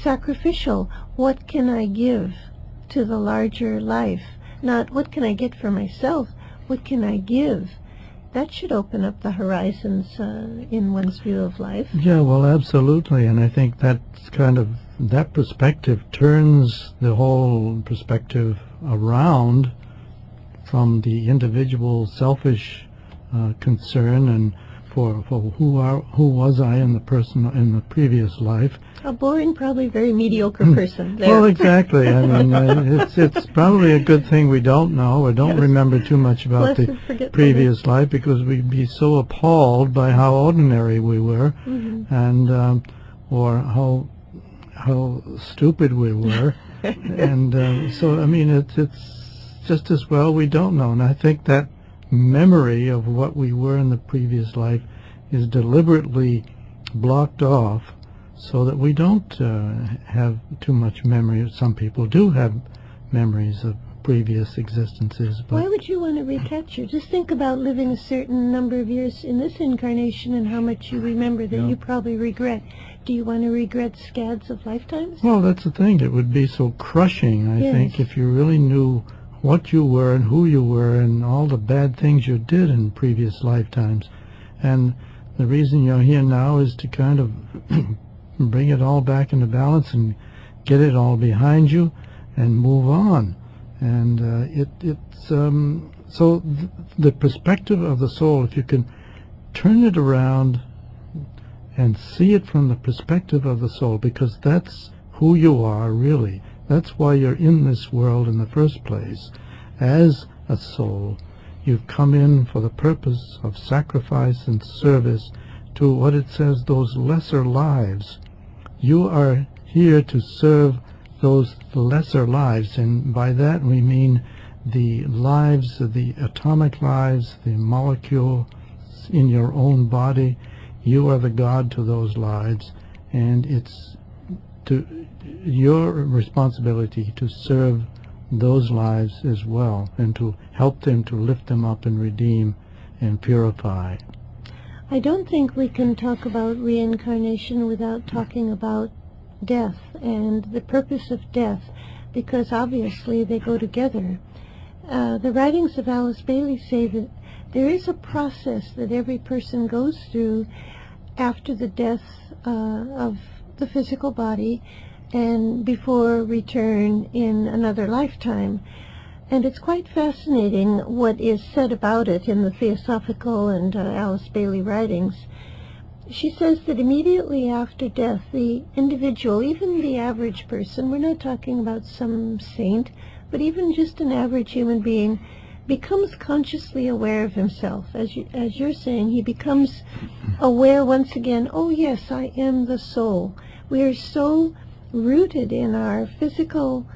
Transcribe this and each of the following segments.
sacrificial. What can I give to the larger life? Not what can I get for myself, what can I give? That should open up the horizons in one's view of life. Yeah, well, absolutely. And I think that's that perspective turns the whole perspective around from the individual selfish concern and for who was I in the previous life. A boring, probably very mediocre person. There. Well, exactly. I mean, it's probably a good thing we don't know or don't remember too much about the previous life, because we'd be so appalled by how ordinary we were, and or how stupid we were, and so I mean, it's just as well we don't know. And I think that memory of what we were in the previous life is deliberately blocked off, so that we don't have too much memory. Some people do have memories of previous existences. But why would you want to recapture? Just think about living a certain number of years in this incarnation and how much you remember that you probably regret. Do you want to regret scads of lifetimes? Well, that's the thing. It would be so crushing, I think, if you really knew what you were and who you were and all the bad things you did in previous lifetimes. And the reason you're here now is to kind of bring it all back into balance and get it all behind you and move on. And so the perspective of the soul, if you can turn it around and see it from the perspective of the soul, because that's who you are really. That's why you're in this world in the first place. As a soul, you've come in for the purpose of sacrifice and service to what it says, those lesser lives. You are here to serve those lesser lives, and by that we mean the lives, the atomic lives, the molecule in your own body. You are the God to those lives, and it's your responsibility to serve those lives as well, and to help them, to lift them up and redeem and purify. I don't think we can talk about reincarnation without talking about death and the purpose of death, because obviously they go together. The writings of Alice Bailey say that there is a process that every person goes through after the death of the physical body and before return in another lifetime. And it's quite fascinating what is said about it in the Theosophical and Alice Bailey writings. She says that immediately after death, the individual, even the average person, we're not talking about some saint, but even just an average human being, becomes consciously aware of himself. As you're saying, he becomes aware once again, oh yes, I am the soul. We are so rooted in our physical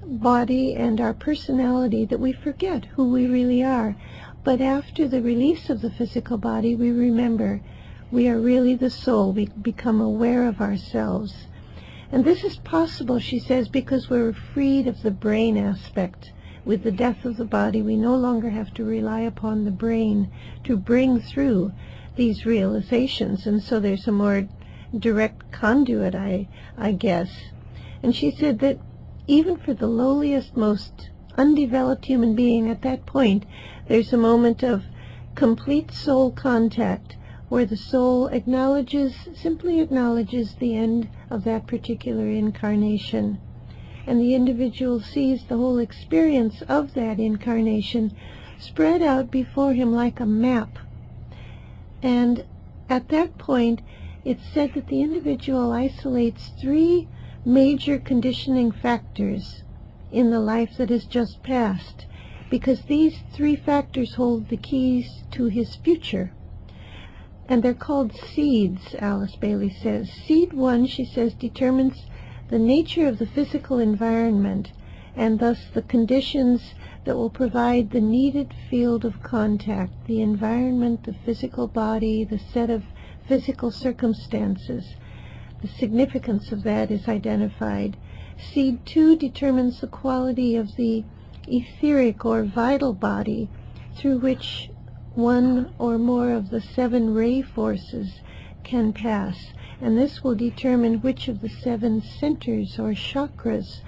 body and our personality that we forget who we really are. But after the release of the physical body, we remember we are really the soul. We become aware of ourselves. And this is possible, she says, because we're freed of the brain aspect. With the death of the body, we no longer have to rely upon the brain to bring through these realizations. And so there's a more direct conduit, I guess. And she said that even for the lowliest, most undeveloped human being at that point, there's a moment of complete soul contact where the soul simply acknowledges the end of that particular incarnation. And the individual sees the whole experience of that incarnation spread out before him like a map. And at that point, it's said that the individual isolates 3 major conditioning factors in the life that has just passed, because these 3 factors hold the keys to his future. And they're called seeds, Alice Bailey says. Seed 1, she says, determines the nature of the physical environment, and thus the conditions that will provide the needed field of contact, the environment, the physical body, the set of physical circumstances. The significance of that is identified. Seed 2 determines the quality of the etheric or vital body through which one or more of the 7 ray forces can pass. and this will determine which of the 7 centers or chakras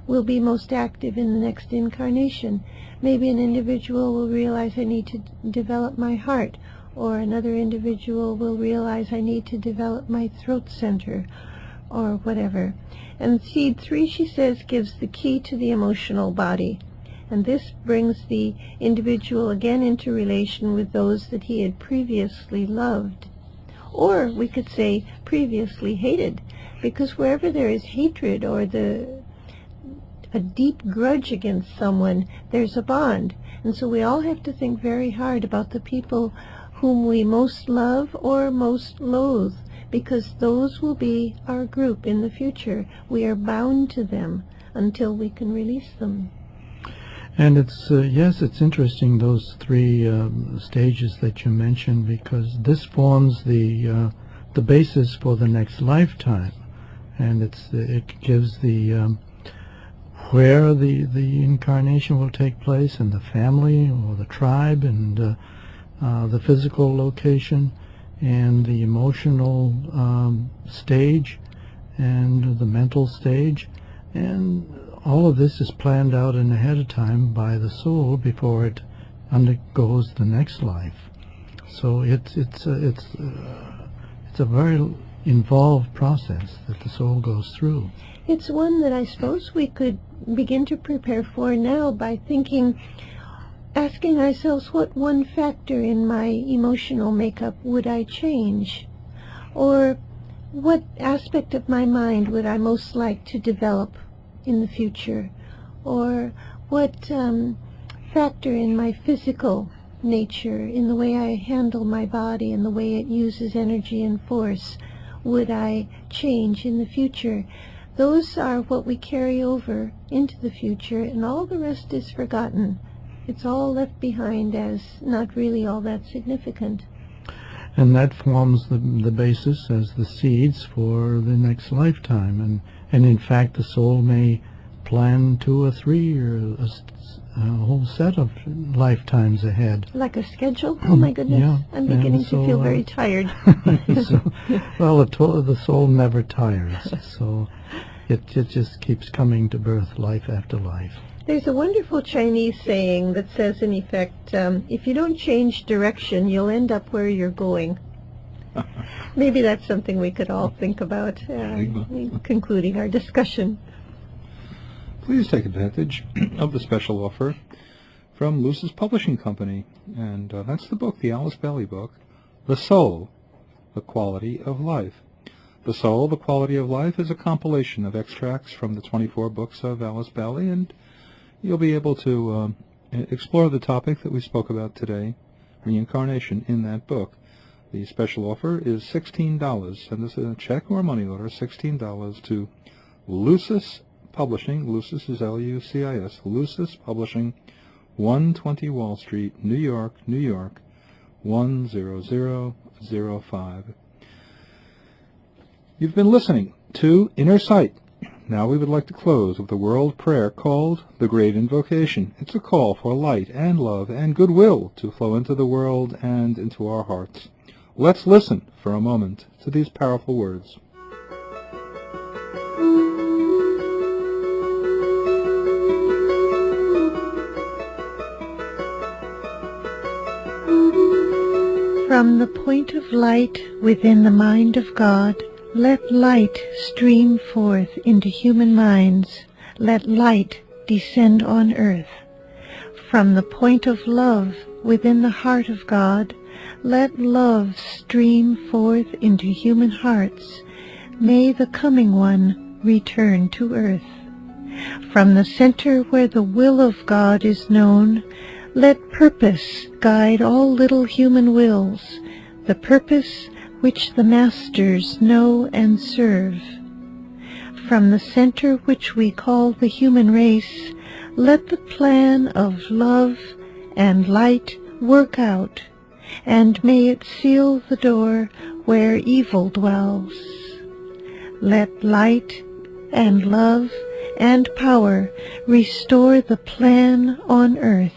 will be most active in the next incarnation. Maybe an individual will realize, I need to develop my heart, or another individual will realize, I need to develop my throat center, or whatever. And seed 3, she says, gives the key to the emotional body. And this brings the individual again into relation with those that he had previously loved. Or we could say previously hated, because wherever there is hatred or a deep grudge against someone, there's a bond. And so we all have to think very hard about the people whom we most love or most loathe, because those will be our group in the future. We are bound to them until we can release them. And it's, yes, it's interesting, those 3 stages that you mentioned, because this forms the basis for the next lifetime. And it gives the where the incarnation will take place, and the family or the tribe, and the physical location, and the emotional stage, and the mental stage, and all of this is planned out in ahead of time by the soul before it undergoes the next life. So it's a very involved process that the soul goes through. It's one that I suppose we could begin to prepare for now by asking ourselves, what one factor in my emotional makeup would I change? Or what aspect of my mind would I most like to develop in the future? Or what factor in my physical nature, in the way I handle my body and the way it uses energy and force, would I change in the future? Those are what we carry over into the future, and all the rest is forgotten. It's all left behind as not really all that significant. And that forms the basis as the seeds for the next lifetime. And in fact, the soul may plan 2 or 3 or a whole set of lifetimes ahead. Like a schedule? Oh my goodness, yeah. I'm beginning to feel very tired. Well, the soul never tires, so it just keeps coming to birth, life after life. There's a wonderful Chinese saying that says, in effect, if you don't change direction, you'll end up where you're going. Maybe that's something we could all think about concluding our discussion. Please take advantage of the special offer from Lucis Publishing Company, and that's the book, the Alice Bailey book, The Soul, The Quality of Life. The Soul, The Quality of Life is a compilation of extracts from the 24 books of Alice Bailey, and you'll be able to explore the topic that we spoke about today, reincarnation, in that book. The special offer is $16. Send us a check or a money order, $16 to Lucis Publishing. Lucis is L-U-C-I-S. Lucis Publishing, 120 Wall Street, New York, New York, 10005. You've been listening to Inner Sight. Now we would like to close with a world prayer called the Great Invocation. It's a call for light and love and goodwill to flow into the world and into our hearts. Let's listen for a moment to these powerful words. From the point of light within the mind of God, let light stream forth into human minds. Let light descend on earth. From the point of love within the heart of God, let love stream forth into human hearts. May the coming one return to earth. From the center where the will of God is known, let purpose guide all little human wills, the purpose which the masters know and serve. From the center which we call the human race, let the plan of love and light work out, and may it seal the door where evil dwells. Let light and love and power restore the plan on earth.